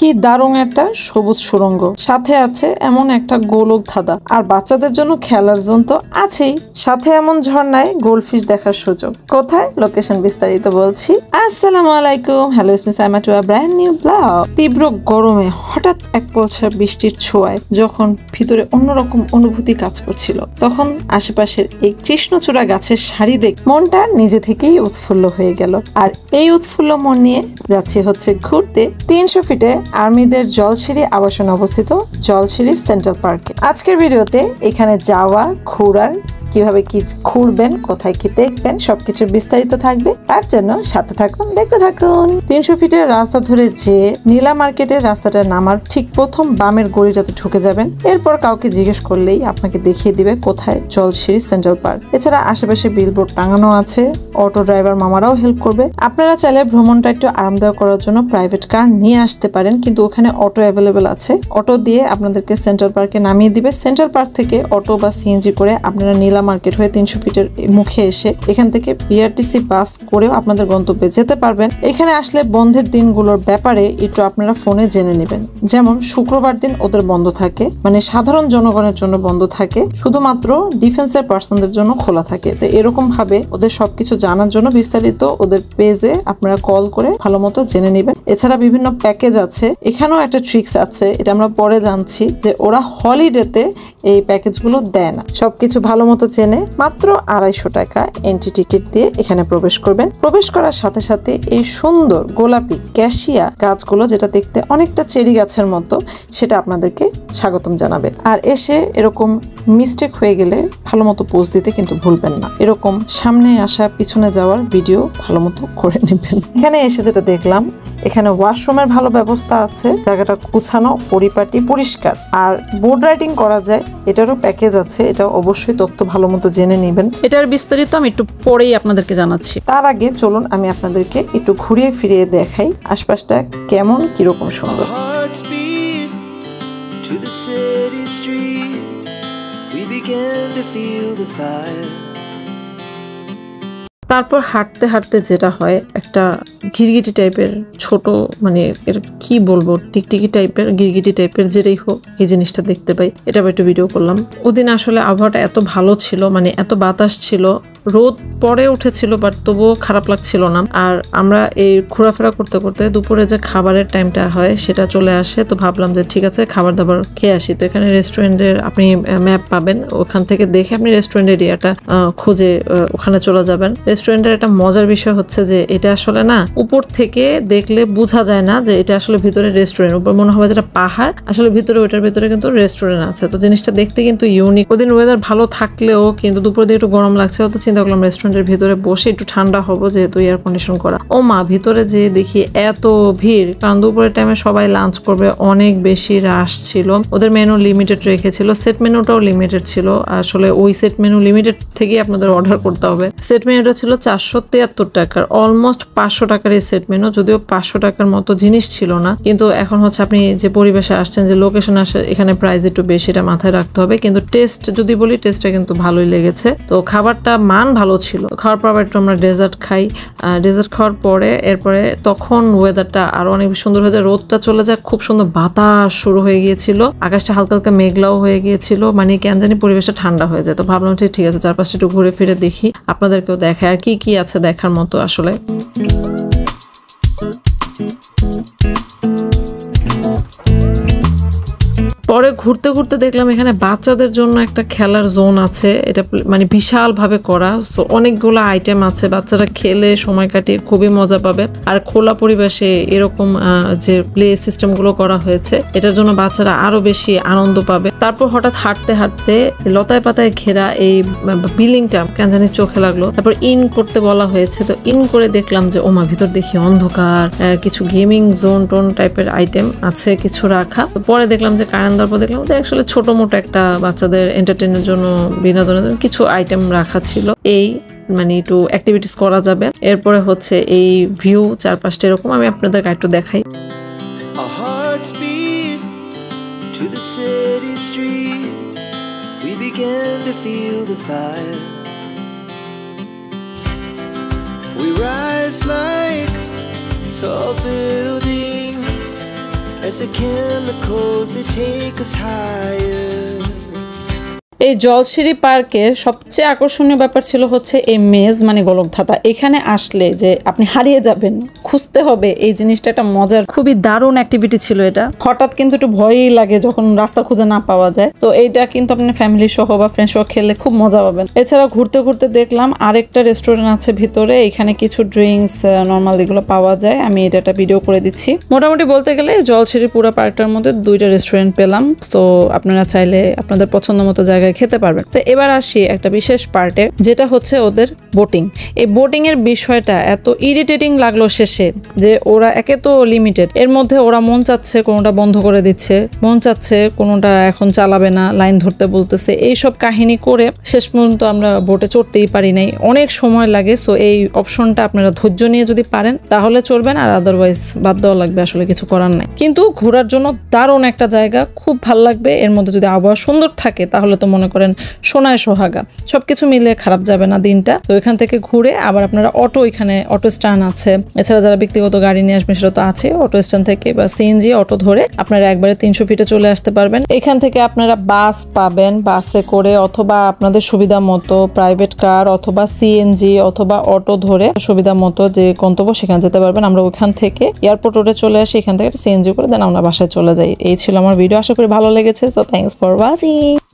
কি দারুণ একটা সবুজ সুড়ঙ্গ, সাথে আছে এমন একটা গোলক ধাঁধা, আর বাচ্চাদের জন্য খেলার জোন তো আছেই, সাথে এমন ঝর্ণায় গোল্ডফিশ দেখার সুযোগ। কোথায়, লোকেশন বিস্তারিত বলছি। আসসালামু আলাইকুম, hello is me Saima to a brand new vlog. তীব্র গরমে হঠাৎ এক পলসা বৃষ্টির ছোঁয়ায় যখন ভিতরে অন্যরকম অনুভূতি কাজ করছিল, তখন আশেপাশের এই কৃষ্ণচূড়া গাছের সারি দেখে মনটা নিজে থেকেই উৎফুল্ল হয়ে গেল। আর এই উৎফুল্ল মন নিয়ে যাচ্ছি হচ্ছে ঘুরতে 300 ফিটে আর্মিদের জলসিঁড়ি আবাসনে অবস্থিত জলসিঁড়ি সেন্ট্রাল পার্কে। আজকের ভিডিওতে এখানে যাওয়া, ঘোরার, কিভাবে কি ঘুরবেন, কোথায় কি দেখবেন, সবকিছু বিস্তারিত থাকবে। তার জন্য সাথে থাকুন, দেখতে থাকুন। 300 ফিটের রাস্তা ধরে যে নীলা মার্কেটের রাস্তাটা নামার ঠিক প্রথম বামের গলিটাতে ঢুকে যাবেন। এরপর কাউকে জিজ্ঞেস করলেই আপনাকে দেখিয়ে দিবে কোথায় জলসিঁড়ি সেন্ট্রাল পার্ক। এছাড়া আশেপাশে বিলবোর্ড টাঙানো আছে, অটো ড্রাইভার মামারাও হেল্প করবে। আপনারা চাইলে ভ্রমণটা একটু আরামদায়ক করার জন্য প্রাইভেট কার নিয়ে আসতে পারেন, কিন্তু ওখানে অটো অ্যাভেলেবেল আছে। অটো দিয়ে আপনাদেরকে সেন্ট্রাল পার্কে নামিয়ে দিবে। সেন্ট্রাল পার্ক থেকে অটো বা সিএনজি করে আপনারা নীলা মার্কেট হয়ে 300 ফিটের মুখে এসে এখান থেকে বিআরটিসি বাস করেও আপনাদের গন্তব্যে যেতে পারবেন। এখানে আসলে বন্ধের দিনগুলোর ব্যাপারে একটু আপনারা ফোনে জেনে নেবেন। যেমন শুক্রবার দিন ওদের বন্ধ থাকে, মানে সাধারণ জনগণের জন্য বন্ধ থাকে, শুধুমাত্র ডিফেন্সের পার্সনদের জন্য খোলা থাকে। তো এরকম ভাবে ওদের সবকিছু জানার জন্য বিস্তারিত ওদের পেজে আপনারা কল করে ভালো মতো জেনে নেবেন। এছাড়া বিভিন্ন প্যাকেজ আছে, এখানেও একটা ট্রিক্স আছে, এটা আমরা পরে জানছি যে ওরা হলিডেতে এই প্যাকেজগুলো দেয় না। সবকিছু ভালো মতো জেনে মাত্র 250 টাকা এন্ট্রি টিকিট দিয়ে এখানে প্রবেশ করবেন। প্রবেশ করার সাথে সাথে এই সুন্দর গোলাপি ক্যাশিয়া গাছগুলো, যেটা দেখতে অনেকটা চেরি গাছের মতো, সেটা আপনাদেরকে স্বাগতম জানাবে। আর এসে এরকম মিস্টেক হয়ে গেলে ভালো মতো পোজ দিতে কিন্তু ভুলবেন না। এরকম সামনে আসা পিছনে যাওয়ার ভিডিও ভালো মতো করে নেবেন। এখানে এসে যেটা দেখলাম, এখানে ওয়াশরুমের ভালো ব্যবস্থা আছে, জায়গাটা গুছানো, পরিপাটি, পরিষ্কার। আর বোর্ড রাইডিং করা যায়, এটারও প্যাকেজ আছে, এটা অবশ্যই তথ্য ভালো মতো জেনে নেবেন। এটার বিস্তারিত আমি একটু পরেই আপনাদেরকে জানাচ্ছি। তার আগে চলুন আমি আপনাদেরকে একটু ঘুরিয়ে ফিরিয়ে দেখাই আশপাশটা কেমন, কিরকম সুন্দর। তারপর হাঁটতে হাঁটতে যেটা হয়, একটা গিরগিটি টাইপের ছোট, মানে এর কি বলবো, টিকটিকি টাইপের, গিরগিটি টাইপের, যেটাই হোক এই জিনিসটা দেখতে পাই। এটা একটু ভিডিও করলাম। ওদিন আসলে আবহাওয়াটা এত ভালো ছিল, মানে এত বাতাস ছিল, রোদ পরে উঠেছিল, বাট তবুও খারাপ লাগছিল না। আর আমরা এই ঘোরাফেরা করতে করতে দুপুরে যে খাবারের টাইমটা হয় সেটা চলে আসে। তো ভাবলাম যে ঠিক আছে, খাবার দাবার খেয়ে আসি। তো এখানে রেস্টুরেন্টের আপনি ম্যাপ পাবেন, ওখান থেকে দেখে আপনি রেস্টুরেন্ট এরিয়াটা খুঁজে ওখানে চলে যাবেন। রেস্টুরেন্টের একটা মজার বিষয় হচ্ছে যে এটা আসলে না, উপর থেকে দেখলে বোঝা যায় না যে এটা আসলে ভিতরে রেস্টুরেন্ট। উপর মনে হবে যেটা পাহাড়, আসলে ভিতরে, ওইটার ভিতরে কিন্তু রেস্টুরেন্ট আছে। তো জিনিসটা দেখতে কিন্তু ইউনিক। ওদিন ওয়েদার ভালো থাকলেও কিন্তু দুপুর দিয়ে একটু গরম লাগছে, তো চিন্তা করলাম রেস্টুরেন্টের ভিতরে বসে একটু ঠান্ডা হবো, যেহেতু এয়ার কন্ডিশন করা। ও মা, ভিতরে যে দেখি এত ভিড়, কারণ দুপুরের টাইমে সবাই লাঞ্চ করবে, অনেক বেশি রাশ ছিল। ওদের মেনু লিমিটেড রেখেছিল, সেট মেনুটাও লিমিটেড ছিল। আসলে ওই সেট মেনু লিমিটেড থেকেই আপনাদের অর্ডার করতে হবে। সেট মেনুটা ছিল 473 টাকার, অলমোস্ট 500 টাকার এই সেট মেনু। যদিও 500 টাকার মতো জিনিস ছিল না, কিন্তু এখন হচ্ছে আপনি যে পরিবেশে আসছেন, যে লোকেশন আসে, এখানে প্রাইস একটু বেশি, এটা মাথায় রাখতে হবে। কিন্তু টেস্ট যদি বলি, টেস্টটা কিন্তু ভালোই লেগেছে। তো খাবারটা মান ভালো ছিল। খাওয়ার পর একটু আমরা ডেজার্ট খাই। ডেজার্ট খাওয়ার পরে এরপরে তখন ওয়েদারটা আরো অনেক সুন্দর হয়ে যায়, রোদটা চলে যায়, খুব সুন্দর বাতাস শুরু হয়ে গিয়েছিল, আকাশটা হালকা হালকা মেঘলাও হয়ে গিয়েছিল, মানে কেন জানি পরিবেশটা ঠান্ডা হয়ে যায়। তো ভাবলাম ঠিক আছে, চারপাশটা একটু ঘুরে ফিরে দেখি, আপনাদেরকেও দেখায় আর কি কি আছে দেখার মতো আসলে। পরে ঘুরতে ঘুরতে দেখলাম এখানে বাচ্চাদের জন্য একটা খেলার জোন আছে, এটা মানে বিশাল ভাবে করা। সো অনেকগুলো আইটেম আছে, বাচ্চারা খেলে সময় কাটিয়ে খুবই মজা পাবে। আর খোলা পরিবেশে এরকম যে প্লে সিস্টেম গুলো করা হয়েছে, এটার জন্য বাচ্চারা আরো বেশি আনন্দ পাবে। তারপর হঠাৎ হাঁটতে হাঁটতে লতায় পাতায় ঘেরা এই বিল্ডিংটা কেন জানি চোখে লাগলো। তারপর ইন করতে বলা হয়েছে, তো ইন করে দেখলাম যে ওমা, ভিতর দেখি অন্ধকার, কিছু গেমিং জোন টোন টাইপের আইটেম আছে কিছু রাখা। পরে দেখলাম যে কারেন্ট, তারপর দেখলাম যে আসলে ছোট মোটো একটা বাচ্চাদের এন্টারটেইনের জন্য, বিনোদনের জন্য কিছু আইটেম রাখা ছিল। এই মানে একটু অ্যাক্টিভিটিস করা যাবে। এরপরে হচ্ছে এই ভিউ চারপাশটা এরকম, আমি আপনাদেরকে একটু দেখাই। as the chemicals they take us higher. এই জলশিরি পার্কের সবচেয়ে আকর্ষণীয় ব্যাপার ছিল হচ্ছে এই মেজ মানে গোলকধাঁধা। এখানে আসলে যে আপনি হারিয়ে যাবেন, খুঁজতে হবে, এই জিনিসটা একটা মজার খুবই দারুণ অ্যাক্টিভিটি ছিল এটা। হঠাৎ কিন্তু একটু ভয়ই লাগে যখন রাস্তা খুঁজে না পাওয়া যায়। তো এইটা কিন্তু আপনি ফ্যামিলি সহ বা ফ্রেন্ড সহ খেলে খুব মজা পাবেন। এছাড়া ঘুরতে ঘুরতে দেখলাম আরেকটা রেস্টুরেন্ট আছে ভিতরে, এখানে কিছু ড্রিঙ্কস নর্মাল এগুলো পাওয়া যায়। আমি এটা একটা ভিডিও করে দিচ্ছি। মোটামুটি বলতে গেলে জলশিরি পুরো পার্কটার মধ্যে 2টা রেস্টুরেন্ট পেলাম। তো আপনারা চাইলে আপনাদের পছন্দ মতো জায়গায় খেতে পারবেন। তো এবার আসি একটা বিশেষ পার্টে, যেটা হচ্ছে ওদের বোটিং। এই বোটিং এর বিষয়টা এত ইরিটেটিং লাগলো শেষে, যে ওরা একে তো লিমিটেড, এর মধ্যে ওরা মন চাচ্ছে কোনোটা বন্ধ করে দিচ্ছে, মন চাচ্ছে কোনোটা এখন চালাবে না, লাইন ধরতে বলতেছে। এইসব কাহিনী করে শেষ পর্যন্ত আমরা বোটে চড়তেই পারি নাই, অনেক সময় লাগে। সো এই অপশনটা আপনারা ধৈর্য নিয়ে যদি পারেন তাহলে চড়বেন, আর আদারওয়াইজ বাদ দেওয়া লাগবে, আসলে কিছু করার নাই। কিন্তু ঘোরার জন্য দারুণ একটা জায়গা, খুব ভালো লাগবে। এর মধ্যে যদি আবহাওয়া সুন্দর থাকে তাহলে তো মনে করেন সোনায় সোহাগা, সবকিছু মিলে খারাপ যাবে না দিনটা। তো এখান থেকে ঘুরে আবার আপনারা এখানে অটো স্ট্যান্ড আছে, এছাড়া যারা ব্যক্তিগত গাড়ি নিয়ে আসবেন সেটা তো আছে, অটো স্ট্যান্ড থেকে বা সিএনজি অটো ধরে আপনারা একবারে 300 ফিটে চলে আসতে পারবেন। এখান থেকে আপনারা বাস পাবেন, বাসে করে অথবা আপনাদের সুবিধা মতো প্রাইভেট কার অথবা সিএনজি অথবা অটো ধরে সুবিধা মতো যে গন্তব্য সেখানে যেতে পারবেন। আমরা ওইখান থেকে এয়ারপোর্ট রোডে চলে আসি, এখান থেকে সিএনজি করে দেন আমরা বাসায় চলে যাই। এই ছিল আমার ভিডিও, আশা করি ভালো লেগেছে। So thanks for watching.